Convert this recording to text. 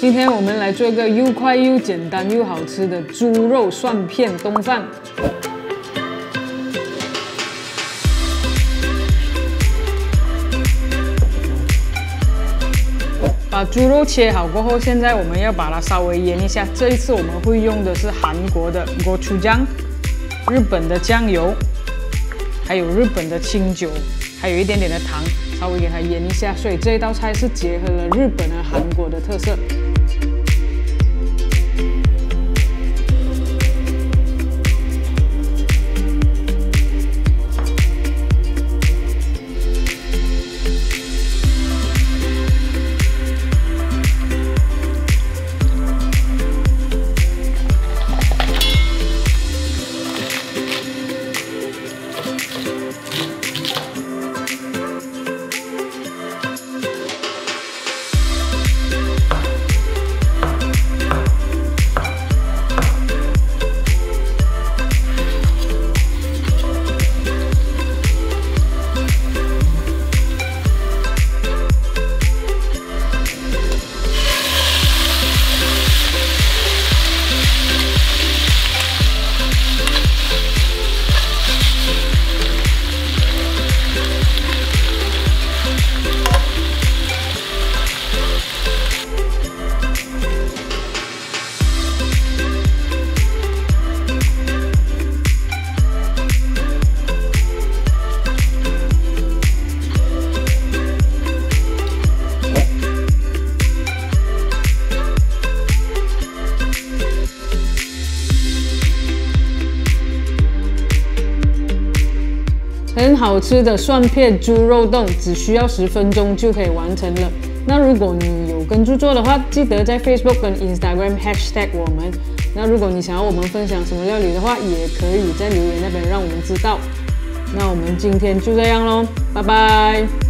今天我们来做一个又快又简单又好吃的猪肉蒜片冬饭。把猪肉切好过后，现在我们要把它稍微腌一下。这一次我们会用的是韩国的gochujang、日本的酱油，还有日本的清酒，还有一点点的糖，稍微给它腌一下。所以这一道菜是结合了日本和韩国的特色。很好吃的蒜片猪肉冻，只需要10分钟就可以完成了。那如果你有跟住做的话，记得在 Facebook 跟 Instagram hashtag 我们。那如果你想要我们分享什么料理的话，也可以在留言那边让我们知道。那我们今天就这样咯，拜拜。